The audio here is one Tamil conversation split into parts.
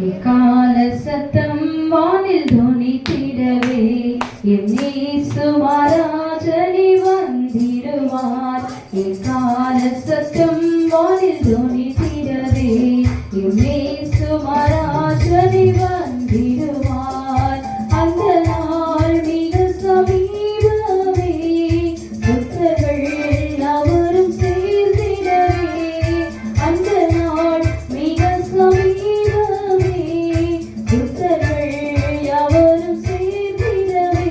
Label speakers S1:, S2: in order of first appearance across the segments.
S1: எக்கால சத்தம் வானில் தொனித்திடவே என் இயேசு மகாராஜனே வந்திடுவார். எக்கால சத்தம் வானில் தொனித்திடவே என் இயேசு மகாராஜனே வந்திடுவார். அந்த நாள் மிக சமீபமே, புத்தர்கள் அவரும் சேர்ந்திடவே. அந்த நாள் மிக சமீபமே, புத்தர்கள் அவரும் சேர்ந்திடவே.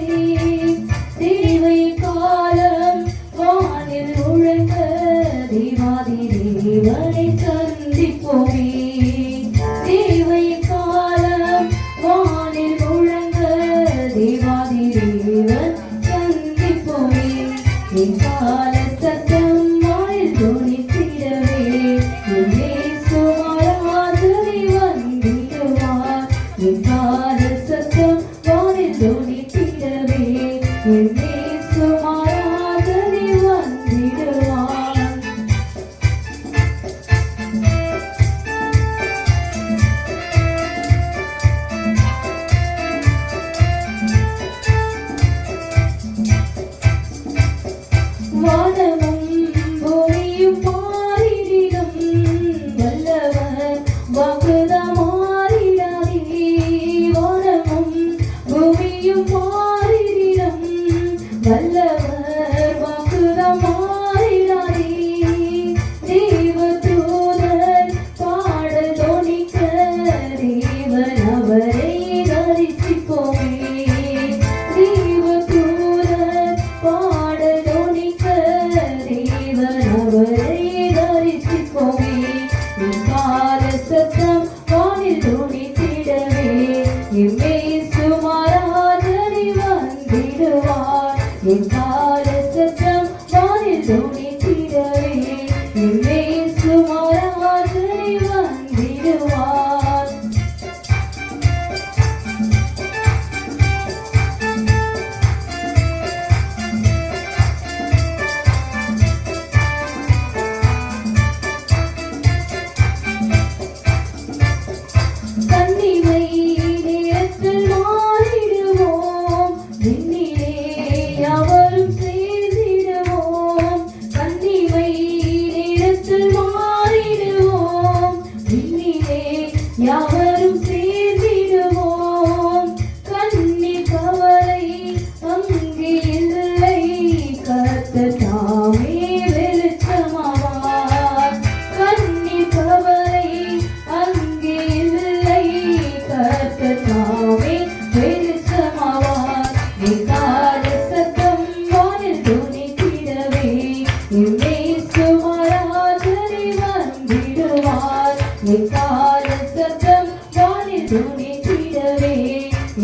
S1: தேவை காலம் வானில் முழங்க தேவாதி தேவனை சந்திப்போமே. தேவை காலம் வானில் முழங்க தேவாதி தேவன் சந்திப்போமே. என் கால சத்தம் வானில் தொனித்திடவே என் இயேசு மகாராஜனே வந்திடுவார். என் கால சத்தம் வானில் தொனித்திடவே என் இயேசு மகாராஜனே வந்திடுவார். வானமும் பூமியும் மாறிடினும் வல்லவர் வாக்குதான் மாறிடாதே. வானமும் பூமியும் மாறிடினும் வல்லவர் வாக்குதான் மாறிடாதே. தேவதூதர் பாடல் தொனிக்க தேவன் அவரை தரிசிப்போமே. தேவதூதர் பாடல் தொனிக்க தேவன் அவரை தரிசிப்போமே. என் கால சத்தம் வானில் தொனித்திடவே என் இயேசு மகாராஜனே வந்திடுவார். என் கால சத்தம் வானில் தொனித்திடவே என் இயேசு மகாராஜனே வந்திடுவார். கன்னிமை நேரத்தில் மாறிடுவோம், விண்ணிலே யாவரும் சேர்ந்திடுவோம். கன்னிமை நேரத்தில் மாறிடுவோம், விண்ணிலே யாவரும் சேர்ந்திடுவோம். கண்ணீர் கவலை அங்கே இல்லை, கர்த்தர் தாமே வெளிச்சமாவார். கண்ணீர் கவலை அங்கே இல்லை, கர்த்தர் தாமே வெளிச்சமாவார். என் கால சத்தம் வானில் தொனித்திடவே என் இயேசு மகாராஜனே வந்திடுவார். என் கால சத்தம் வானில் தொனித்திடவே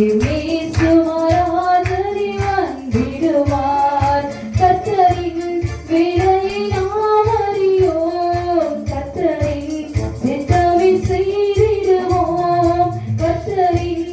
S1: என் இயேசு மகாராஜனே வந்திடுவார். கர்த்தரின் வேலையை நாம் அறியோம், கர்த்தரின் சித்தத்தை செய்திடுவோம். கர்த்தரின்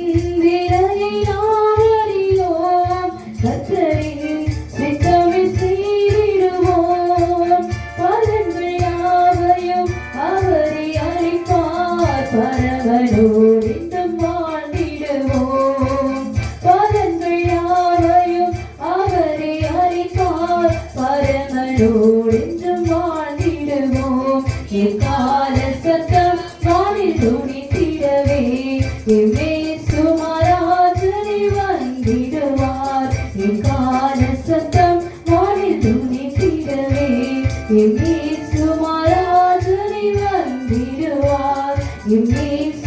S1: வேலையை நாம் அறியோம், கர்த்தரின் சித்தத்தை செய்திடுவோம். பலன்கள் யாவையும் அவரை அளிப்பார், பரவலோடு என்றும் வாழ்ந்திடுவோம். பலன்கள் யாவையும் அவரை அளிப்பார், பரவலோடு என்றும் வாழ்ந்திடுவோம். என் கால சத்தம் வானில் தொனித்திடவே என் இயேசு மகாராஜனே வந்திடுவார். என் கால சத்தம் வானில் தொனித்திடவே என் இயேசு மகாராஜனே வந்திடுவார். என் இயேசு